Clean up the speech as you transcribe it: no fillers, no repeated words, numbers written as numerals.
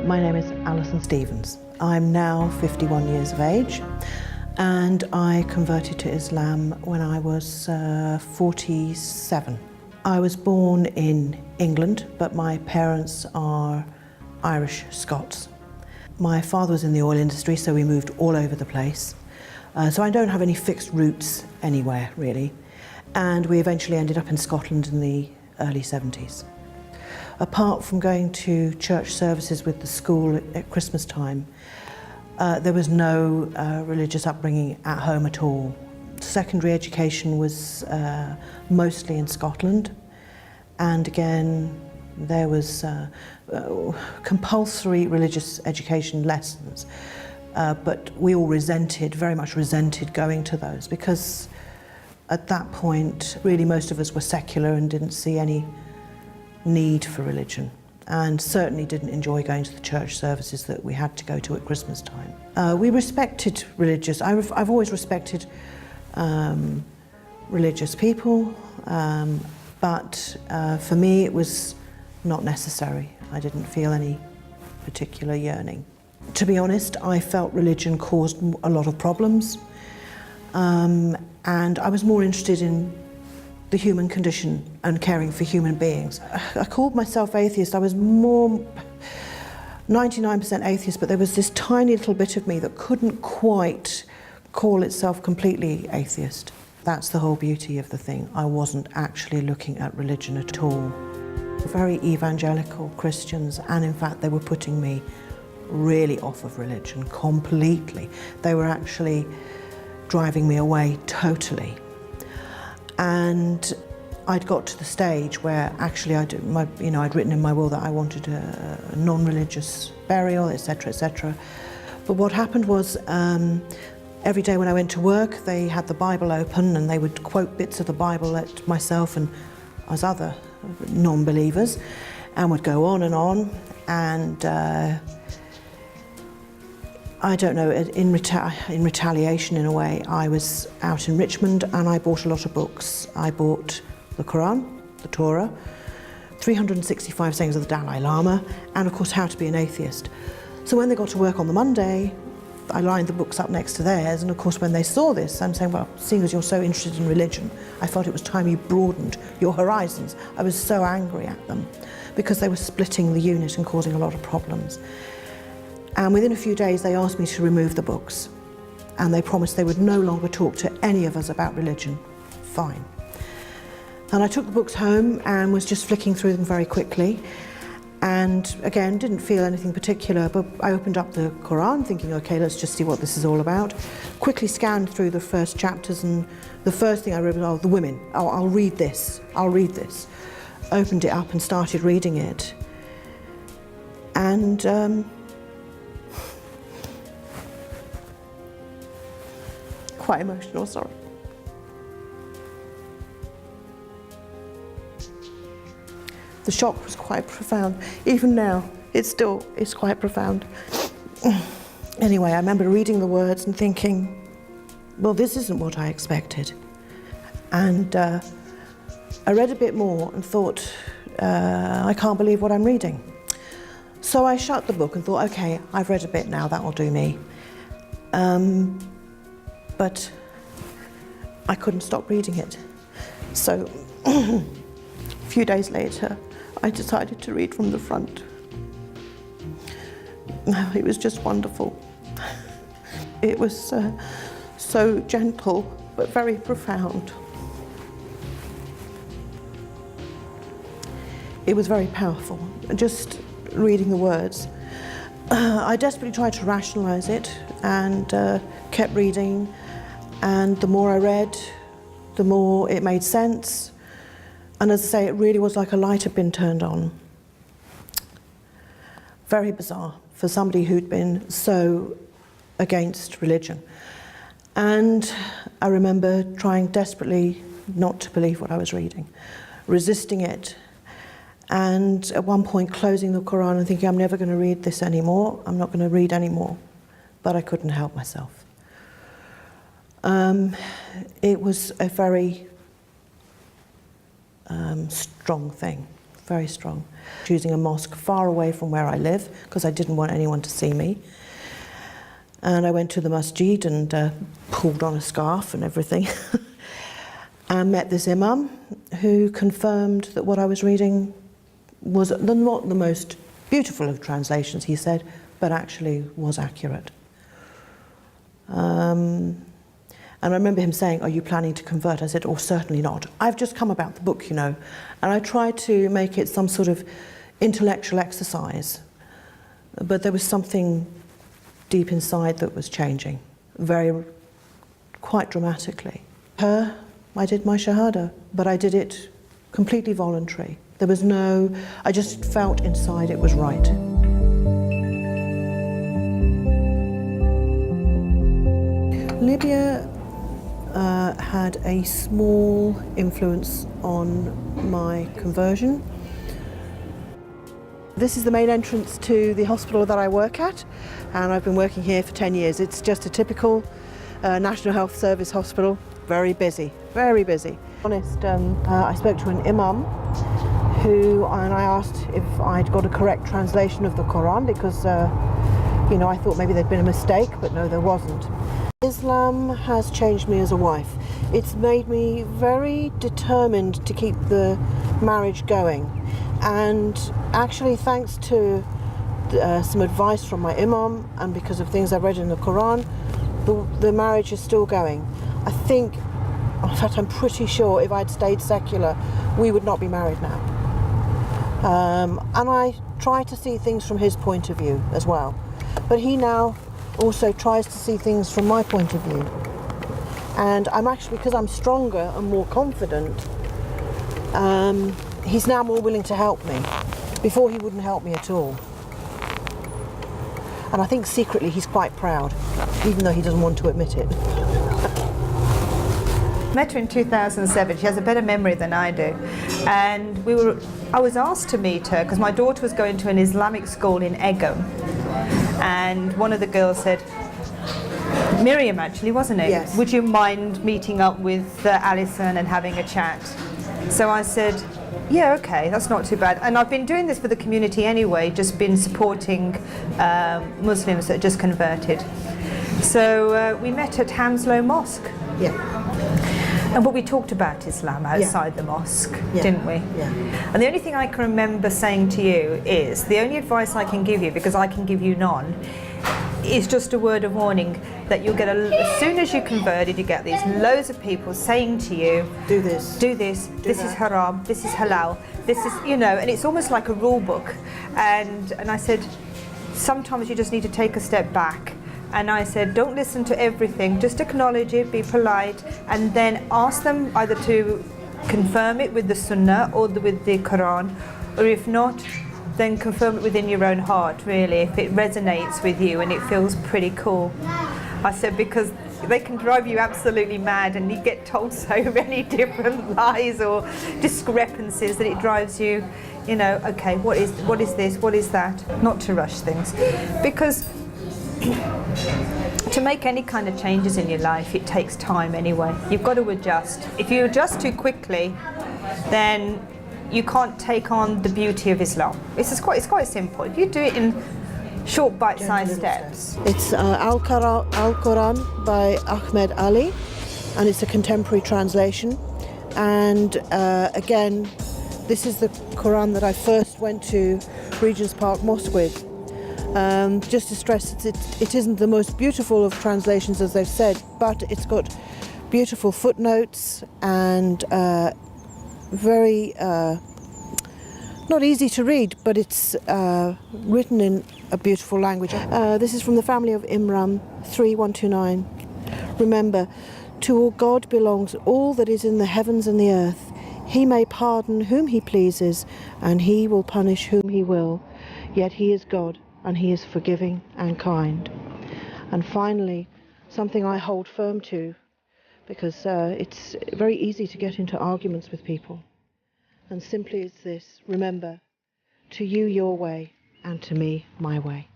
My name is Allison Stevens. I'm now 51 years of age and I converted to Islam when I was 47. I was born in England, but my parents are Irish Scots. My father was in the oil industry, so we moved all over the place. So I don't have any fixed roots anywhere, really. And we eventually ended up in Scotland in the early 70s. Apart from going to church services with the school at Christmas time, there was no religious upbringing at home at all. Secondary education was mostly in Scotland, and again there was compulsory religious education lessons, but we all very much resented going to those, because at that point really most of us were secular and didn't see any need for religion, and certainly didn't enjoy going to the church services that we had to go to at Christmas time. We respected I've always respected religious people, but for me it was not necessary. I didn't feel any particular yearning. To be honest, I felt religion caused a lot of problems, and I was more interested in the human condition and caring for human beings. I called myself atheist. I was more 99% atheist, but there was this tiny little bit of me that couldn't quite call itself completely atheist. That's the whole beauty of the thing. I wasn't actually looking at religion at all. Very evangelical Christians, and in fact they were putting me really off of religion completely. They were actually driving me away totally. And I'd got to the stage where actually I'd written in my will that I wanted a non-religious burial, etc., etc. But what happened was, every day when I went to work, they had the Bible open and they would quote bits of the Bible at myself and as other non-believers, and would go on, and I don't know, in retaliation in a way, I was out in Richmond and I bought a lot of books. I bought the Quran, the Torah, 365 sayings of the Dalai Lama, and of course How to Be an Atheist. So when they got to work on the Monday, I lined the books up next to theirs, and of course when they saw this, I'm saying, well, seeing as you're so interested in religion, I felt it was time you broadened your horizons. I was so angry at them because they were splitting the unit and causing a lot of problems. And within a few days they asked me to remove the books, and they promised they would no longer talk to any of us about religion. Fine. And I took the books home and was just flicking through them very quickly, and again didn't feel anything particular, but I opened up the Quran thinking, okay, let's just see what this is all about. Quickly scanned through the first chapters, and the first thing I read was, oh, the women. Oh, I'll read this. Opened it up and started reading it, and quite emotional, sorry. The shock was quite profound. Even now, it's quite profound. Anyway, I remember reading the words and thinking, well, this isn't what I expected. And I read a bit more and thought, I can't believe what I'm reading. So I shut the book and thought, okay, I've read a bit now, that'll do me. But I couldn't stop reading it. So a few days later, I decided to read from the front. It was just wonderful. It was so gentle, but very profound. It was very powerful, just reading the words. I desperately tried to rationalize it and kept reading, and the more I read, the more it made sense. And as I say, it really was like a light had been turned on. Very bizarre for somebody who'd been so against religion. And I remember trying desperately not to believe what I was reading, resisting it, and at one point closing the Quran and thinking, I'm never going to read this anymore, I'm not going to read anymore. But I couldn't help myself. It was a very strong thing, very strong. Choosing a mosque far away from where I live, because I didn't want anyone to see me. And I went to the masjid and pulled on a scarf and everything. And met this imam who confirmed that what I was reading was not the most beautiful of translations, he said, but actually was accurate. And I remember him saying, "Are you planning to convert?" I said, "Oh, certainly not. I've just come about the book, you know." And I tried to make it some sort of intellectual exercise, but there was something deep inside that was changing, quite dramatically. I did my shahada, but I did it completely voluntary. There was I just felt inside it was right. Libya had a small influence on my conversion. This is the main entrance to the hospital that I work at, and I've been working here for 10 years. It's just a typical National Health Service hospital. Very busy, very busy. Honest, I spoke to an imam and I asked if I'd got a correct translation of the Quran, because you know, I thought maybe there'd been a mistake, but no, there wasn't. Islam has changed me as a wife. It's made me very determined to keep the marriage going. And actually, thanks to some advice from my imam and because of things I've read in the Quran, the marriage is still going. I think, in fact, I'm pretty sure if I'd stayed secular, we would not be married now. And I try to see things from his point of view as well. But he now also tries to see things from my point of view. And I'm actually, because I'm stronger and more confident, he's now more willing to help me. Before, he wouldn't help me at all. And I think secretly he's quite proud, even though he doesn't want to admit it. Met her in 2007. She has a better memory than I do. And I was asked to meet her because my daughter was going to an Islamic school in Egham. And one of the girls said, Miriam actually, wasn't it? Yes. Would you mind meeting up with Allison and having a chat? So I said, yeah, okay, that's not too bad. And I've been doing this for the community anyway, just been supporting Muslims that just converted. So we met at Hounslow Mosque. Yeah. And what we talked about Islam outside the mosque, didn't we? Yeah. And the only thing I can remember saying to you is, the only advice I can give you, because I can give you none, is just a word of warning that you'll get as soon as you converted, you get these loads of people saying to you, do this, this is haram, this is halal, this is, you know, and it's almost like a rule book. And I said, sometimes you just need to take a step back. And I said, don't listen to everything, just acknowledge it, be polite, and then ask them either to confirm it with the Sunnah or with the Quran, or if not, then confirm it within your own heart, really, if it resonates with you and it feels pretty cool. I said, because they can drive you absolutely mad and you get told so many different lies or discrepancies that it drives you, you know, okay, what is this, what is that? Not to rush things. Because to make any kind of changes in your life, it takes time anyway. You've got to adjust. If you adjust too quickly, then you can't take on the beauty of Islam. It's quite simple. If you do it in short bite-sized steps. It's Al-Quran by Ahmed Ali, and it's a contemporary translation. And again, this is the Quran that I first went to Regent's Park Mosque with. Just to stress, it isn't the most beautiful of translations, as they've said, but it's got beautiful footnotes and very, not easy to read, but it's written in a beautiful language. This is from the family of Imran 3129. Remember, to God belongs all that is in the heavens and the earth. He may pardon whom he pleases, and he will punish whom he will. Yet he is God, and he is forgiving and kind. And finally, something I hold firm to, because it's very easy to get into arguments with people. And simply it's this: remember, to you your way, and to me my way.